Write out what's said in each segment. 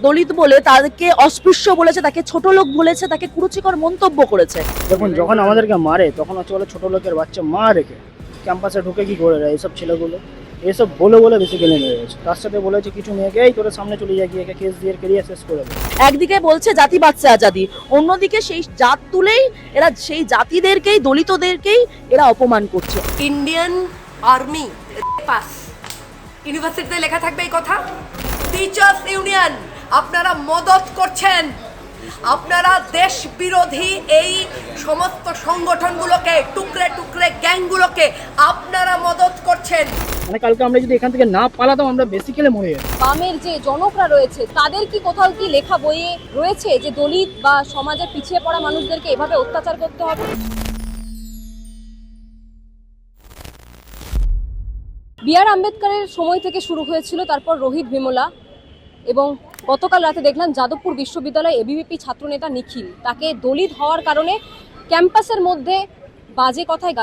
দলিত বলে তাকে অস্পৃশ্য বলেছে, তাকে ছোট লোক বলেছে, তাকে কুরুচিকর মন্তব্য করেছে। দেখুন, যখন আমাদেরকে মারে তখন হচ্ছে বলে ছোট লোকের বাচ্চা মা রেখে ক্যাম্পাসে ঢুকে কি করে দেয় এইসব ছেলেগুলো। এসব বলে বলে বেসিক্যালি মেরে গেছে। তার সাথে বলেছে কিছু মেয়েকে এই তোর সামনে চলে যায়, গিয়ে কেস দিয়ে কেরিয়ার শেষ করে দেয়। একদিকে বলছে জাতি বাচ্চা আজাদি, অন্যদিকে সেই জাত তুলেই এরা সেই জাতিদেরকেই, দলিতদেরকেই এরা অপমান করছে। ইন্ডিয়ান আর্মি পাস ইউনিভার্সিটিতে লেখা থাকবে এই কথা। টিচার্স ইউনিয়ন আপনারা মদত করছেন, আপনারা দেশ বিরোধী এই সমস্ত সংগঠনগুলোকে, টুকরে টুকরে গ্যাংগুলোকে আপনারা মদত করছেন। মানে কালকে আমরা যদি এখান থেকে না পালাতাম আমরা বেসিক্যালি মরে যেতাম। বামের যে জনকরা রয়েছে তাদের কি কোথাও কি লেখা বইয়ে রয়েছে যে দলিত বা সমাজে পিছিয়ে পড়া মানুষদেরকে এভাবে অত্যাচার করতে হবে? বি.আর. আম্বেদকরের সময় থেকে শুরু হয়েছিল, তারপর রোহিত ভেমুলা, এবং গতকাল রাতে দেখলাম যাদবপুর বিশ্ববিদ্যালয়ে এবিভিপি ছাত্রনেতা নিখিল, তাকে দলিত হওয়ার কারণে ক্যাম্পাসের মধ্যে বাজে কথায়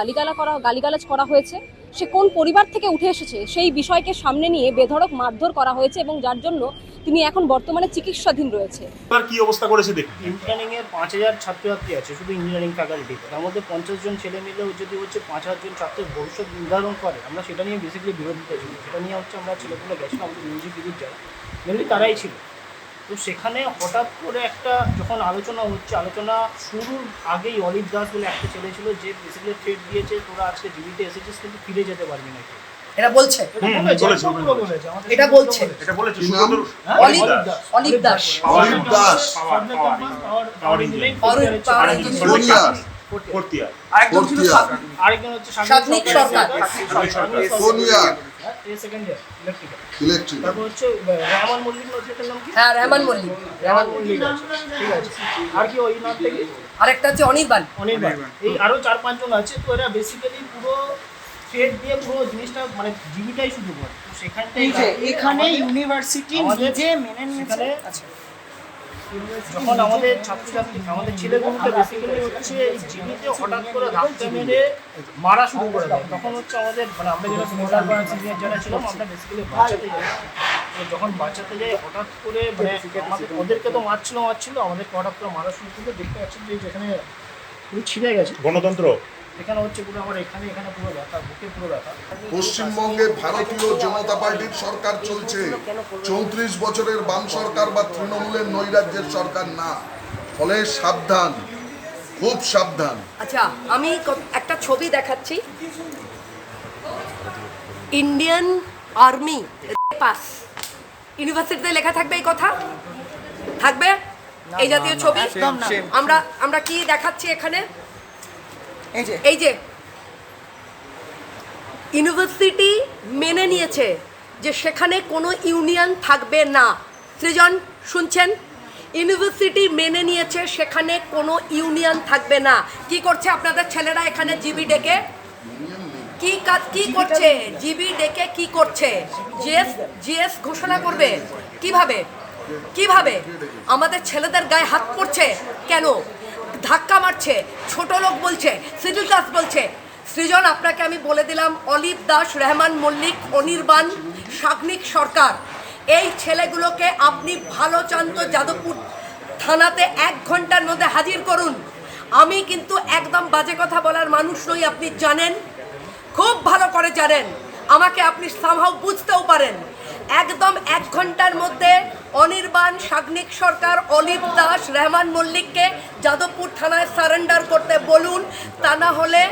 গালিগালাজ করা হয়েছে। সে কোন পরিবার থেকে উঠে এসেছে সেই বিষয়কে সামনে নিয়ে বেধড়ক মারধর করা হয়েছে, এবং যার জন্য তিনি এখন বর্তমানে চিকিৎসাধীন রয়েছে। কি অবস্থা করেছে দেখুন। ইঞ্জিনিয়ারিং এর 5000 ছাত্রছাত্রী আছে শুধু ইঞ্জিনিয়ারিং ফ্যাকাল্টিতে, তার মধ্যে 50 জন ছেলে মিলেও যদি হচ্ছে 5000 জন ছাত্রের ভবিষ্যৎ নির্ধারণ করে, আমরা সেটা নিয়ে বেসিক্যালি বিরোধিতা ছিল। সেটা নিয়ে হচ্ছে আমরা ছেলেগুলো গেছিলাম, আমাদের মিউজিক ভিডিও যারা মেনলি তারাই ছিল। তো সেখানে হঠাৎ করে একটা যখন আলোচনা হচ্ছে, আলোচনা শুরুর আগেই অলিভ দাস বলে একটা ছেলে ছিল যে বেসিক্যালি থ্রেট দিয়েছে, তোরা আজকে জীবিতে এসেছিস কিন্তু ফিরে যেতে পারবি না। এটা বলছে, এটা বলছে, এটা বলেছে অলিভ দাস। আরেকজন হচ্ছে সাগ্নিক সরকার। তারপর হচ্ছে রহমান মল্লিক, নজরুলের নাম কি? হ্যাঁ, রহমান মল্লিক। রহমান মল্লিক আছে, ঠিক আছে। আর কি ওই নাম থেকে আরেকটা হচ্ছে অনির্বাণ। এই আরো 4-5 জন আছে। তো এরা বেসিক্যালি পুরো থ্রেড দিয়ে পুরো জিনিসটা মানে জীবিকাই শুরু করে। তো সেখান থেকে এখানে ইউনিভার্সিটি নিজে মেনে নিয়েছে। আচ্ছা, যখন আমাদের ছাত্রছাত্রী আমাদের ছেলেগুলোকে বেসিক্যালি হচ্ছে এই জীবিতে হঠাৎ করে ধাক্কা মেরে মারা শুরু করে দেয়, তখন হচ্ছে আমাদের মানে আমরা যারা সিনিয়র বা সিনিয়র যারা ছিলাম আমরা বেসিক্যালি বাঁচাতে যাই। যখন বাঁচাতে যাই হঠাৎ করে মানে আমাদের ওদেরকে তো মারছিল, আমাদেরকে হঠাৎ করে মারা শুরু করতে দেখতে পাচ্ছেন যে যেখানে পুরো ছিঁড়ে গেছে গণতন্ত্র। এখানে হচ্ছে পুরো আমার এখানে পুরো ব্যথা, বুকে পুরো ব্যথা। পশ্চিমবঙ্গে ভারতীয় জনতা পার্টির সরকার চলছে, 34 বছরের বাম সরকার বা তৃণমূলের নৈরাজ্যের সরকার না। ফলে সাবধান, খুব সাবধান। আচ্ছা, আমি একটা ছবি দেখাচ্ছি। ইন্ডিয়ান আর্মি পাস ইউনিভার্সিটিতে লেখা থাকবে এই কথা থাকবে, এই জাতীয় ছবি। আমরা কি দেখাচ্ছি এখানে? এই যে ইউনিভার্সিটি মেনে নিয়েছে যে সেখানে কোনো ইউনিয়ন থাকবে না। সৃজন শুনছেন? ইউনিভার্সিটি মেনে নিয়েছে সেখানে কোনো ইউনিয়ন থাকবে না। কি করছে আপনাদের ছেলেরা এখানে জিবি ডেকে? কি করছে জিবি ডেকে? কি করছে? জিএস ঘোষণা করবে কিভাবে? আমাদের ছেলেদের গায়ে হাত পড়ছে কেন? ধাক্কা মারছে, ছোট লোক বলছে, সিভিল দাস বলছে। সৃজন, আপনাকে আমি বলে দিলাম, অলিভ দাস, রহমান মল্লিক, অনির্বাণ, সাগ্নিক সরকার, এই ছেলেগুলোকে আপনি ভালো চান তো যাদবপুর থানাতে 1 ঘন্টার মধ্যে হাজির করুন। আমি কিন্তু একদম বাজে কথা বলার মানুষ নই, আপনি জানেন, খুব ভালো করে জানেন। আমাকে আপনি সামহাও বুঝতেও পারেন। একদম 1 ঘন্টার মধ্যে অনির্বাণ, সাগ্নিক সরকার, অলিভ দাস, রহমান মল্লিককে যাদবপুর থানায় সারেন্ডার করতে বলুন। তা না হলে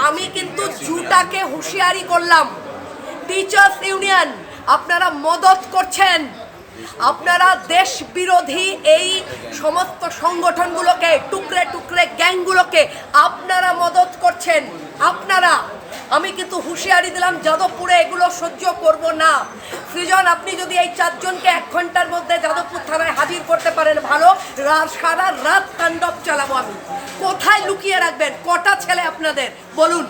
আমি কিন্তু জুটাকে হুঁশিয়ারি করলাম। টিচার্স ইউনিয়ন আপনারা মদত করছেন, আপনারা দেশ বিরোধী এই সমস্ত সংগঠনগুলোকে, টুকরে টুকরে গ্যাংগুলোকে আপনারা মদত করছেন। আমি কিন্তু হুঁশিয়ারি দিলাম, যাদবপুরে এগুলো সহ্য করব না। সৃজন, আপনি যদি এই 4 জনকে 1 ঘন্টার মধ্যে যাদবপুর থানায় হাজির করতে পারেন ভালো, সারা রাত তাণ্ডব চালাবো আমি। কোথায় লুকিয়ে রাখবেন? কটা ছেলে আপনাদের বলুন?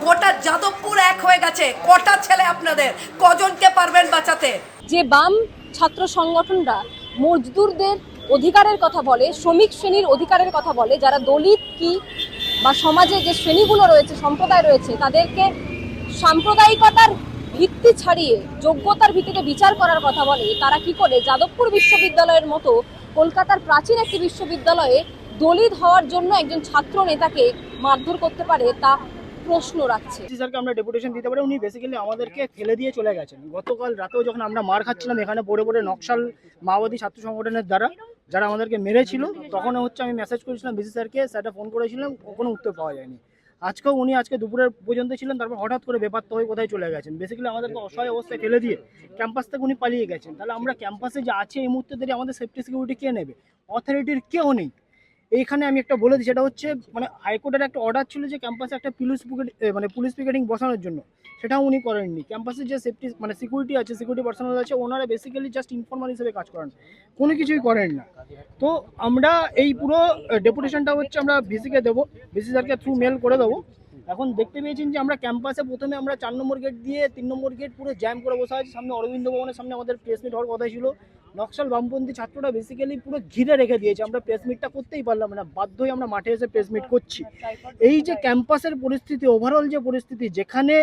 গোটা যাদবপুর এক হয়ে গেছে, কটা ছেলে আপনাদের? কজনকে পারবেন বাঁচাতে? যে বাম ছাত্র সংগঠনরা মজদুরদের অধিকারের কথা বলে, শ্রমিক শ্রেণীর অধিকারের কথা বলে, যারা দলিত কি বা সমাজে যে শ্রেণীগুলো রয়েছে, সম্প্রদায় রয়েছে, তাদেরকে সাম্প্রদায়িকতার ভিত্তি ছাড়িয়ে যোগ্যতার ভিত্তিতে বিচার করার কথা বলে, তারা কি করে যাদবপুর বিশ্ববিদ্যালয়ের মতো কলকাতার প্রাচীন একটি বিশ্ববিদ্যালয়ে দলিত হওয়ার জন্য একজন ছাত্র নেতাকে মারধর করতে পারে তা প্রশ্ন রাখছে। স্যারকে আমরা ডেপুটেশন দিতে পারি, উনি বেসিক্যালি আমাদেরকে ফেলে দিয়ে চলে গেছেন। গতকাল রাতেও যখন আমরা মার খাচ্ছিলাম এখানে পড়ে পড়ে নকশাল মাওবাদী ছাত্র সংগঠনের দ্বারা যারা আমাদেরকে মেরেছিল, তখন হচ্ছে আমি মেসেজ করেছিলাম বিসি স্যারকে, স্যারটা ফোন করেছিলাম, কোনো উত্তর পাওয়া যায়নি। আজকেও উনি আজকে দুপুরের পর্যন্ত ছিলেন, তারপর হঠাৎ করে বেপাত্তা হয়ে কোথায় চলে গেছেন। বেসিক্যালি আমাদেরকে অসহায় অবস্থায় ফেলে দিয়ে ক্যাম্পাস থেকে উনি পালিয়ে গেছেন। তাহলে আমরা ক্যাম্পাসে যে আছে এই মুহূর্তে দাঁড়িয়ে আমাদের সেফটি সিকিউরিটি কে নেবে? অথরিটির কেউ নেই। এইখানে আমি একটা বলে দিই, সেটা হচ্ছে মানে হাইকোর্টের একটা অর্ডার ছিল যে ক্যাম্পাসে একটা পুলিশ পিকেটিং বসানোর জন্য, সেটাও উনি করেননি। ক্যাম্পাসে যে সেফটি মানে সিকিউরিটি আছে, সিকিউরিটি পার্সোনাল আছে, ওনারা বেসিক্যালি জাস্ট ইনফর্মাল হিসেবে কাজ করেন, কোনো কিছুই করেন না। তো আমরা এই পুরো ডেপুটেশনটা হচ্ছে আমরা ভিসিকে দেবো, ভিসি স্যারকে থ্রু মেল করে দেবো। এখন দেখতে পেয়েছেন যে আমরা ক্যাম্পাসে প্রথমে আমরা 4 নম্বর গেট দিয়ে 3 নম্বর গেট পুরো জ্যাম করে বসে আছি। সামনে অরবিন্দ ভবনের সামনে আমাদের প্রেস মিট হওয়ার কথা ছিল, নকশাল বামপন্থী ছাত্ররা বেসিক্যালি পুরো ঘিরে রেখে দিয়েছে। আমরা প্রেস মিটটা করতেই পারলাম না, বাধ্য হয়ে আমরা মাঠে এসে প্রেস মিট করছি। এই যে ক্যাম্পাসের পরিস্থিতি, ওভারঅল যে পরিস্থিতি, যেখানে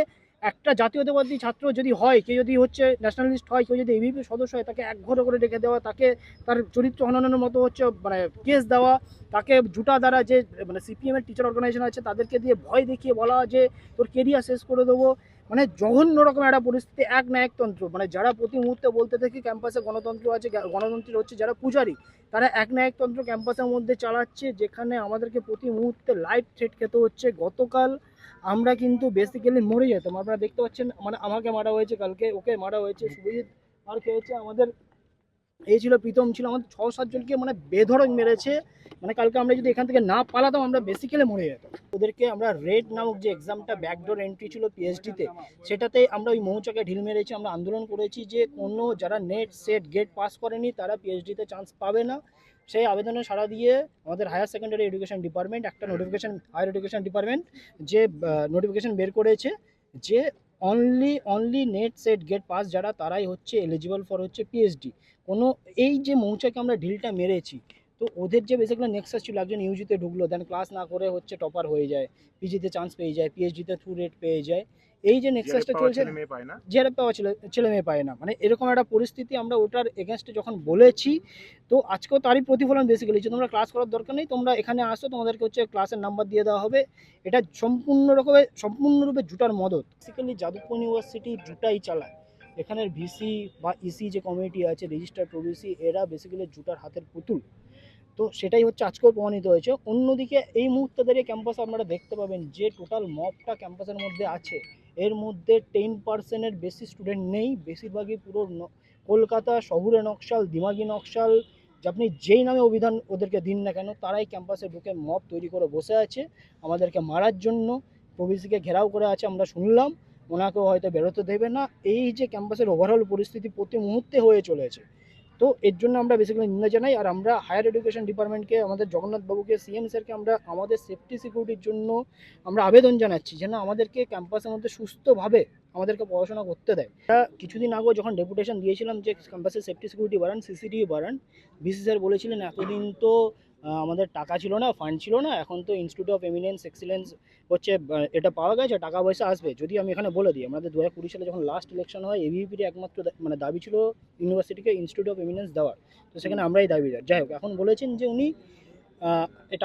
একটা জাতীয়তাবাদী ছাত্র যদি হয়, কেউ যদি হচ্ছে ন্যাশনালিস্ট হয়, কেউ যদি এবিপি সদস্য হয়, তাকে একঘরে করে রেখে দেওয়া, তাকে তার চরিত্র হননের মতো হচ্ছে মানে কেস দেওয়া, তাকে জুটা দ্বারা যে মানে সিপিএমের টিচার অর্গানাইজেশন আছে তাদেরকে দিয়ে ভয় দেখিয়ে বলা যে তোর কেরিয়ার শেষ করে দেবো, মানে জঘন্য রকম একটা পরিস্থিতি। এক না একতন্ত্র, মানে যারা প্রতি মুহূর্তে বলতে থাকি ক্যাম্পাসে গণতন্ত্র আছে, গণতন্ত্রের হচ্ছে যারা পূজারী, তারা এক না একতন্ত্র ক্যাম্পাসের মধ্যে চালাচ্ছে, যেখানে আমাদেরকে প্রতি মুহূর্তে লাইভ থ্রেট খেতে হচ্ছে। গতকাল আমরা কিন্তু বেসিক্যালি মরে যেতাম, আপনারা দেখতে পাচ্ছেন, মানে আমাকে মারা হয়েছে, কালকে ওকে মারা হয়েছে, শুভজিৎ আর খেয়েছে, আমাদের এই ছিল প্রীতম ছিল, আমাদের 6-7 জনকে মানে বেধড়ক মেরেছে। মানে কালকে আমরা যদি এখান থেকে না পালাতাম আমরা বেসিক্যালি মরে যেতাম। ওদেরকে আমরা রেড নামক যে এক্সামটা ব্যাকডোর এন্ট্রি ছিল পিএইচডিতে, সেটাতে আমরা ওই মৌচাকে ঢিল মেরেছি। আমরা আন্দোলন করেছি যে কোনো যারা নেট সেট গেট পাস করেনি তারা পিএইচডিতে চান্স পাবে না। সেই আবেদনে সাড়া দিয়ে আমাদের হায়ার সেকেন্ডারি এডুকেশন ডিপার্টমেন্ট একটা নোটিফিকেশন, হায়ার এডুকেশন ডিপার্টমেন্ট যে নোটিফিকেশন বের করেছে যে only NET SET GATE pass যারা, তারাই হচ্ছে এলিজিবল ফর হচ্ছে পিএইচডি। কোনো এই যে মৌচাকে আমরা ঢিলটা মেরেছি, তো ওদের যে বেসিক্যালি নেক্সাস ছিল, একজন ইউজিতে ঢুকলো, দেন ক্লাস না করে হচ্ছে টপার হয়ে যায়, পিজিতে চান্স পেয়ে যায়, পিএইচডিতে থ্রু রেট পেয়ে যায়। এই যে নেক্সাসটা চলছে, জিআরএফ পাওয়া ছেলে মেয়ে পায় না, মানে এরকম একটা পরিস্থিতি। আমরা ওটার এগেনস্টে যখন বলেছি, তো আজকেও তারই প্রতিফলন বেসিক্যালি যে তোমরা ক্লাস করার দরকার নেই, তোমরা এখানে আসো, তোমাদেরকে হচ্ছে ক্লাসের নাম্বার দিয়ে দেওয়া হবে। এটা সম্পূর্ণরূপে জুটার মদত। বেসিক্যালি যাদবপুর ইউনিভার্সিটি জুটাই চালায়। এখানের ভিসি বা ইসি যে কমিটি আছে, রেজিস্টার প্রভিসি, এরা বেসিক্যালি জুটার হাতের পুতুল। তো সেটাই হচ্ছে আজকেও প্রমাণিত হয়েছে। অন্যদিকে এই মুহূর্তে দাঁড়িয়ে ক্যাম্পাসে আপনারা দেখতে পাবেন যে টোটাল মবটা ক্যাম্পাসের মধ্যে আছে, এর মধ্যে 10%-এর বেশি স্টুডেন্ট নেই। বেশিরভাগই পুরো কলকাতা শহুরে নকশাল, দিমাগি নকশাল, যে আপনি যেই নামে অভিধান ওদেরকে দিন না কেন, তারাই ক্যাম্পাসে ঢুকে মব তৈরি করে বসে আছে আমাদেরকে মারার জন্য। প্রভিসিকে ঘেরাও করে আছে, আমরা শুনলাম, ওনাকেও হয়তো বেরোতে দেবে না। এই যে ক্যাম্পাসের ওভারঅল পরিস্থিতি প্রতি মুহূর্তে হয়ে চলেছে, তো এর জন্য আমরা বেসিক্যালি নিন্দা জানাই। আর আমরা হায়ার এডুকেশন ডিপার্টমেন্টকে, আমাদের জগন্নাথবাবুকে, সিএম স্যারকে আমরা আমাদের সেফটি সিকিউরিটির জন্য আমরা আবেদন জানাচ্ছি যেন আমাদেরকে ক্যাম্পাসের মধ্যে সুস্থভাবে আমাদেরকে পড়াশোনা করতে দেয়। আমরা কিছুদিন আগেও যখন ডেপুটেশন দিয়েছিলাম যে ক্যাম্পাসের সেফটি সিকিউরিটি বাড়ান, সিসিটিভি বাড়ান, বিসি স্যার বলেছিলেন এতদিন তো আমাদের টাকা ছিল না, ফান্ড ছিল না, এখন তো ইনস্টিটিউট অফ এমিনেন্স এক্সিলেন্স হচ্ছে এটা পাওয়া গেছে, টাকা পয়সা আসবে। যদি আমি এখানে বলে দিই, আমাদের 2020 সালে যখন লাস্ট ইলেকশন হয়, এবিভিপির একমাত্র মানে দাবি ছিল ইউনিভার্সিটিকে ইনস্টিটিউট অফ এমিনেন্স দেওয়ার, তো সেখানে আমরাই দাবিদার। যাই হোক, এখন বলেছেন যে উনি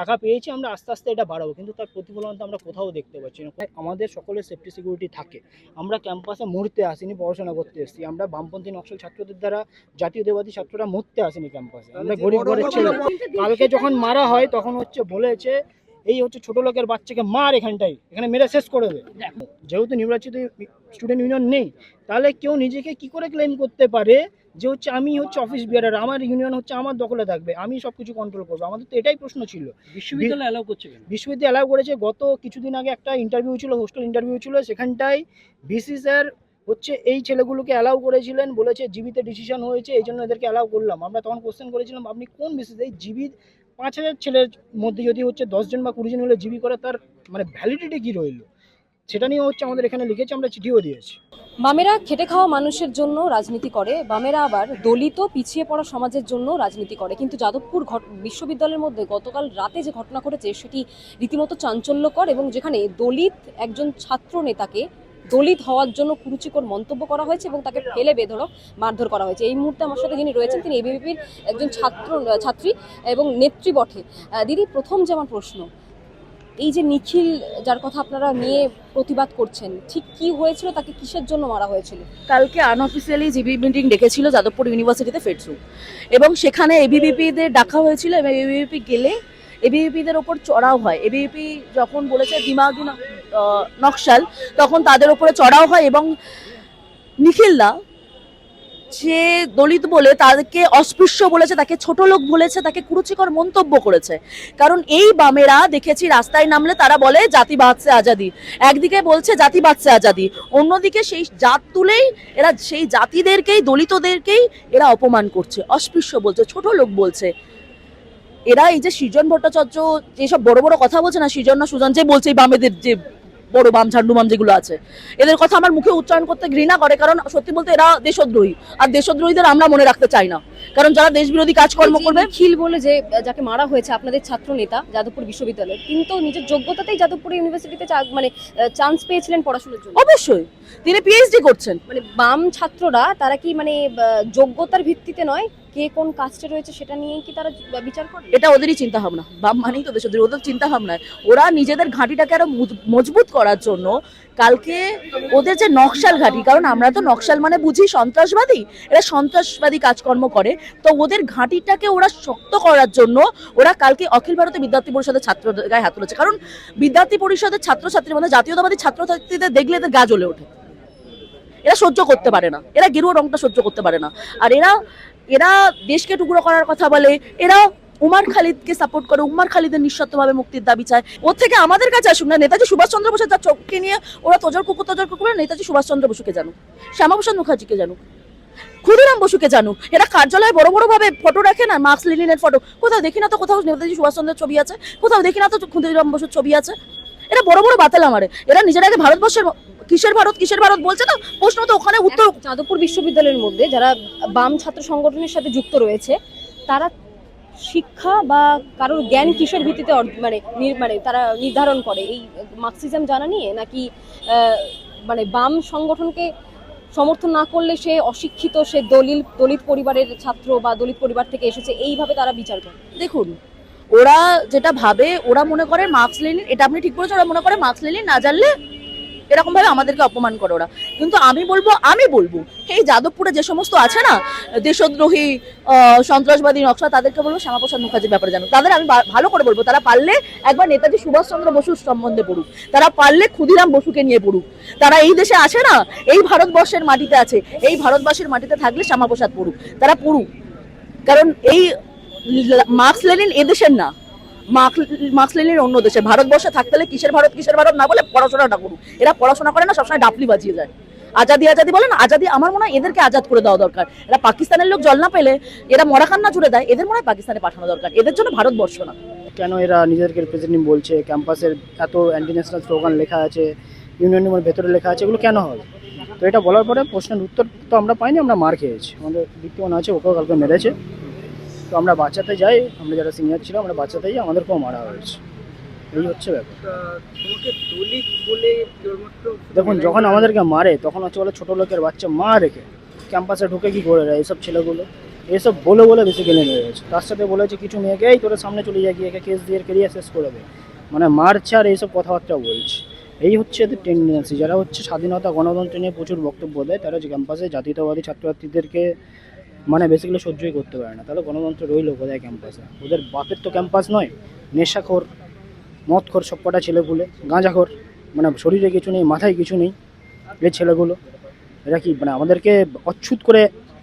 টাকা পেয়েছি, আমরা আস্তে আস্তে এটা বাড়াবো, কিন্তু তার প্রতিফলন তো আমরা কোথাও দেখতে পাচ্ছি না। আমাদের সকলের সেফটি সিকিউরিটি থাকে। আমরা ক্যাম্পাসে মরতে আসিনি, পড়াশোনা করতে এসেছি। আমরা বামপন্থী নকশাল ছাত্রদের দ্বারা জাতীয়তাবাদী ছাত্ররা মরতে আসেনি ক্যাম্পাসে, আমরা গরিব ঘরের ছেলে। কালকে যখন মারা হয় তখন হচ্ছে বলেছে এই হচ্ছে ছোট লোকের বাচ্চাকে মার এখানটাই, এখানে মেরে শেষ করে দেবে। যেহেতু নির্বাচিত স্টুডেন্ট ইউনিয়ন নেই, তাহলে কেউ নিজেকে কি করে ক্লেম করতে পারে যে হচ্ছে আমি হচ্ছে অফিস বিয়ারার, আমার ইউনিয়ন হচ্ছে আমার দখলে থাকবে, আমি সব কিছু কন্ট্রোল করবো? আমাদের তো এটাই প্রশ্ন ছিল। বিশ্ববিদ্যালয় অ্যালাউ করছে, বিশ্ববিদ্যালয় অ্যালাউ করেছে। গত কিছুদিন আগে একটা ইন্টারভিউ ছিল, হোস্টেল ইন্টারভিউ ছিল, সেখানটায় বিসি স্যার হচ্ছে এই ছেলেগুলোকে অ্যালাউ করেছিলেন, বলেছে জিবিতে ডিসিশন হয়েছে, এই জন্য এদেরকে অ্যালাউ করলাম। আমরা তখন কোশ্চেন করেছিলাম আপনি কোন বেসিসে, এই জিবি 5000 ছেলের মধ্যে যদি হচ্ছে 10 জন বা 20 জন হলে জিবি করে, তার মানে ভ্যালিডিটি কী রইল? সেটা নিয়ে হচ্ছে আমাদের এখানে লিখেছে, আমরা চিঠিও দিয়েছি। বামেরা খেটে খাওয়া মানুষের জন্য রাজনীতি করে, বামেরা আবার দলিত পিছিয়ে পড়া সমাজের জন্য রাজনীতি করে। কিন্তু যাদবপুর বিশ্ববিদ্যালয়ের মধ্যে গতকাল রাতে যে ঘটনা ঘটেছে সেটি রীতিমতো চাঞ্চল্যকর, এবং যেখানে দলিত একজন ছাত্র নেতাকে দলিত হওয়ার জন্য কুরুচিকর মন্তব্য করা হয়েছে এবং তাকে ফেলে বেধড়ক মারধর করা হয়েছে। এই মুহূর্তে আমার সাথে যিনি রয়েছেন তিনি এবিভিপির একজন ছাত্রী এবং নেত্রী বটে। দিদি, প্রথম যে আমার প্রশ্ন, এই যে নিখিল যার কথা আপনারা নিয়ে প্রতিবাদ করছেন, ঠিক কি হয়েছিল, তাকে কিসের জন্য মারা হয়েছিল? কালকে আনঅফিসিয়ালি জিবি মিটিং ডেকেছিল যাদবপুর ইউনিভার্সিটিতে ফেডসু, এবং সেখানে এবিভিপিদের ডাকা হয়েছিল এবং এবিভিপি গেলে এবিভিপিদের ওপর চড়াও হয়। এবিভিপি যখন বলেছে দিমাগি নকশাল, তখন তাদের ওপরে চড়াও হয় এবং নিখিলদা যে দলিত বলে তাদেরকে অস্পৃশ্য বলেছে, তাকে ছোট লোক বলেছে, তাকে কুরুচিকর মন্তব্য করেছে। কারণ এই বামেরা দেখেছি রাস্তায় নামলে তারা বলে জাতি বাঁচছে আজাদি, একদিকে বলছে জাতি বাঁচছে আজাদি, অন্যদিকে সেই জাত তুলেই এরা সেই জাতিদেরকেই দলিতদেরকেই এরা অপমান করছে, অস্পৃশ্য বলছে, ছোট লোক বলছে। এরা এই যে সৃজন ভট্টাচার্য যেসব বড় বড় কথা বলছে না, সৃজন না সুজন যে বলছে, এই বামেদের যে বড় বাম ঝান্ডু বাম যেগুলো আছে, এদের কথা আমার মুখে উচ্চারণ করতে ঘৃণা করে। কারণ সত্যি বলতে এরা দেশদ্রোহী, আর দেশদ্রোহীদের আমরা মনে রাখতে চাই না। কারণ যারা দেশ বিরোধী কাজকর্ম করবে, নিখিল বলে যে যাকে মারা হয়েছে আপনাদের ছাত্র নেতা যাদবপুর বিশ্ববিদ্যালয়ের, তিনি তো নিজের যোগ্যতাতেই যাদবপুর ইউনিভার্সিটিতে মানে চান্স পেয়েছিলেন পড়াশোনার জন্য। অবশ্যই তিনি পিএইচডি করছেন। মানে বাম ছাত্ররা তারা কি মানে যোগ্যতার ভিত্তিতে নয়, কে কোন কাস্টে রয়েছে সেটা নিয়েই কি তারা বিচার করে? এটা ওদেরই চিন্তা ভাবনা। বাম মানেই তো দেশদ্রোহী, ওদের চিন্তা ভাবনায় ওরা নিজেদের ঘাঁটিটাকে আরো মজবুত করার জন্য কালকে ওদের যে নকশাল ঘাঁটি, কারণ আমরা তো নকশাল মানে বুঝি সন্ত্রাসবাদী, এরা সন্ত্রাসবাদী কাজকর্ম করে, তো ওদের ঘাঁটিটাকে ওরা শক্ত করার জন্য ওরা কালকে অখিল ভারতীয় বিদ্যার্থী পরিষদের ছাত্র গায়ে হাত তুলেছে। কারণ বিদ্যার্থী পরিষদের ছাত্রছাত্রী মানে জাতীয়তাবাদী ছাত্রছাত্রীদের দেখলে এদের গা জ্বলে ওঠে। এরা সহ্য করতে পারে না, এরা গেরুয়া রংটা সহ্য করতে পারে না। আর এরা দেশকে টুকরো করার কথা বলে, এরা উমার খালিদকে সাপোর্ট করে, উমার খালিদের নিঃশর্তভাবে মুক্তির দাবি চায়। ওর থেকে আমাদের কাছে আসুন না, নেতাজি সুভাষচন্দ্র বসুর তার চোখকে নিয়ে ওরা তোজর কুকুর নেতাজি সুভাষচন্দ্র বসুকে জানুক, শ্যামাপ্রসাদ মুখার্জিকে জানুক, ক্ষুদিরাম বসুকে জানুক। এরা কার্যালয়ে বড় বড় ভাবে ফটো রাখে না, মার্কস লেনিনের ফটো, কোথাও দেখি না তো কোথাও নেতাজি সুভাষচন্দ্রের ছবি আছে, কোথাও দেখি না তো ক্ষুদিরাম বসুর ছবি আছে। এরা বড় বড় বাতেলা মারে, এরা নিজেরাকে ভারতবর্ষের কিসের ভারত বলছে না, প্রশ্ন তো ওখানে উত্তর। যাদবপুর বিশ্ববিদ্যালয়ের মধ্যে যারা বাম ছাত্র সংগঠনের সাথে যুক্ত রয়েছে, তারা শিক্ষা বা কারোর জ্ঞান কিসের ভিত্তিতে মানে তারা নির্ধারণ করে, এই মার্কসিজম জানা নিয়ে, নাকি মানে বাম সংগঠনকে সমর্থন না করলে সে অশিক্ষিত, সে দলিত পরিবারের ছাত্র বা দলিত পরিবার থেকে এসেছে, এইভাবে তারা বিচার করে? দেখুন, ওরা যেটা ভাবে, ওরা মনে করে মার্কস লেনিন, এটা আপনি ঠিক বলেছেন, ওরা মনে করে মার্কস লেনিন না জানলে এরকম ভাবে আমাদেরকে অপমান করে ওরা। কিন্তু আমি বলবো এই যাদবপুরে যে সমস্ত আছে না দেশদ্রোহী সন্ত্রাসবাদী নকশা, তাদেরকে বলবো শ্যামাপ্রসাদ মুখার্জির ব্যাপারে জানো। তাদের আমি ভালো করে বলবো, তারা পারলে একবার নেতাজি সুভাষচন্দ্র বসুর সম্বন্ধে পড়ুক, তারা পারলে ক্ষুদিরাম বসুকে নিয়ে পড়ুক। তারা এই দেশে আছে না, এই ভারতবর্ষের মাটিতে আছে, এই ভারতবর্ষের মাটিতে থাকলে শ্যামাপ্রসাদ পড়ুক, তারা পড়ুক। কারণ এই মার্কস লেনিন এদেশের না, মার্কস লেনিন অন্য দেশে। ভারতবর্ষে থাকতে হলে কিসের ভারত না বলে পড়াশোনাটা করুক। এরা পড়াশোনা করে না, সবসময় ডাপলি বাজিয়ে যায়। আজাদি বলে না, আজাদি আমার মনে হয় এদেরকে আজাদ করে দেওয়া দরকার। এরা পাকিস্তানের লোক জল না পেলে এরা মরাকান্না জুড়ে দেয়, এদের মনে হয় পাকিস্তানে পাঠানো দরকার, এদের জন্য ভারতবর্ষ না। কেন এরা নিজেদেরকে রিপ্রেজেন্টেটিভ বলছে? ক্যাম্পাসের এত অ্যান্টি-ন্যাশনাল স্লোগান লেখা আছে, ইউনিয়নের ভেতরে লেখা আছে, এগুলো কেন হবে? তো এটা বলার পরে প্রশ্নের উত্তর তো আমরা পাইনি, আমরা মার খেয়েছি। আমাদের বিদ্যমান আছে, ওকেও কালকে মেরেছে। তো আমরা বাঁচাতে যাই, আমরা যারা সিনিয়র ছিল আমরা বাঁচাতে যাই, আমাদেরকেও মারা হয়েছে। এই হচ্ছে ব্যাপার। দেখুন, যখন আমাদেরকে মারে তখন হচ্ছে বলে ছোটো লোকের বাচ্চা মা রেখে ক্যাম্পাসে ঢুকে কি করে দেয় এইসব ছেলেগুলো, এইসব বলে বেসিক্যালি মেরে গেছে। তার সাথে বলেছে কিছু মেয়েকে, এই তোরা সামনে চলে যায়, গিয়ে কেস দিয়ে কেরিয়ার শেষ করে দেয়, মানে মারছে আর এইসব কথাবার্তা বলছে। এই হচ্ছে এদের টেন্ডেন্সি। যারা হচ্ছে স্বাধীনতা গণতন্ত্র নিয়ে প্রচুর বক্তব্য দেয়, তারা যে ক্যাম্পাসে জাতীয়তাবাদী ছাত্রছাত্রীদেরকে মানে বেসিক্যালি সহ্যই করতে পারে না। তাহলে গণতন্ত্র রইল কোথায় ক্যাম্পাসে? ওদের বাপের তো ক্যাম্পাস নয়, নেশাখোর, মদখোর, সবকটা ছেলেগুলো, গাঁজাখোর, মানে শরীরে কিছু নেই, মাথায় কিছু নেই এই ছেলেগুলো। এরা কি মানে আমাদেরকে অচ্ছুত করে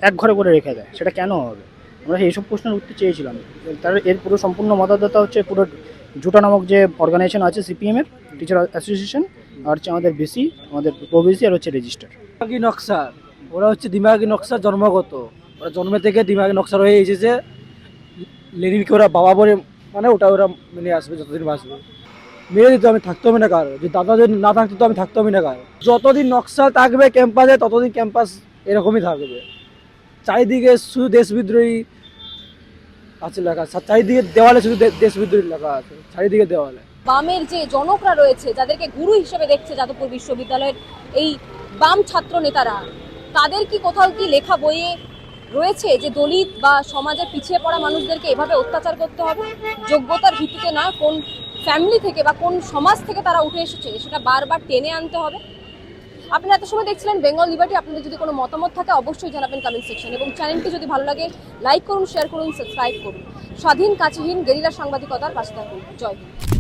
এক ঘরে করে রেখে দেয়? সেটা কেন হবে? আমরা এইসব প্রশ্নের উত্তর চেয়েছিলাম। তার এর পুরো সম্পূর্ণ মদতদাতা হচ্ছে পুরো জুটা নামক যে অর্গানাইজেশন আছে সিপিএমের, টিচার অ্যাসোসিয়েশন, আর হচ্ছে আমাদের বিসি, আমাদের ওবিসি, আর হচ্ছে রেজিস্টার। দিমাগি নকশা, ওরা হচ্ছে দিমাগি নকশা জন্মগত, ওরা জন্মে থেকে দিমাগি নকশা রয়ে এসেছে। লেনিনকে ওরা বাবা বলে মানে ওটা ওরা মেনে আসবে, যতদিন বাঁচবে। মেরে দিত, আমি থাকতে হবে না কারো, যে দাদা যদি না থাকতো তো আমি থাকতে হবে না কারো। যতদিন নকশা থাকবে ক্যাম্পাসে ততদিন ক্যাম্পাস এরকমই থাকবে। চারিদিকে শুধু দেশবিদ্রোহী আছে লেখা, চারিদিকে দেওয়ালে শুধু দেশবিদ্রোহী লেখা আছে, চারিদিকে দেওয়ালে। বামের যে জনকরা রয়েছে, যাদেরকে গুরু হিসেবে দেখছে যাদবপুর বিশ্ববিদ্যালয়ের এই বাম ছাত্র নেতারা, তাদের কি কোথাও কি লেখা বইয়ে রয়েছে যে দলিত বা সমাজের পিছিয়ে পড়া মানুষদেরকে এভাবে অত্যাচার করতে হবে? যোগ্যতার ভিত্তিতে না, কোন ফ্যামিলি থেকে বা কোন সমাজ থেকে তারা উঠে এসেছে সেটা বারবার টেনে আনতে হবে? আপনারা এত সময় দেখছিলেন বেঙ্গল লিবার্টি। আপনাদের যদি কোনো মতামত থাকে অবশ্যই জানাবেন কমেন্ট সেকশন, এবং চ্যানেলটি যদি ভালো লাগে লাইক করুন, শেয়ার করুন, সাবস্ক্রাইব করুন। স্বাধীন, কাছেহীন, গেরিলা সাংবাদিকতার পাশে থাকুন। জয় হিন্দ।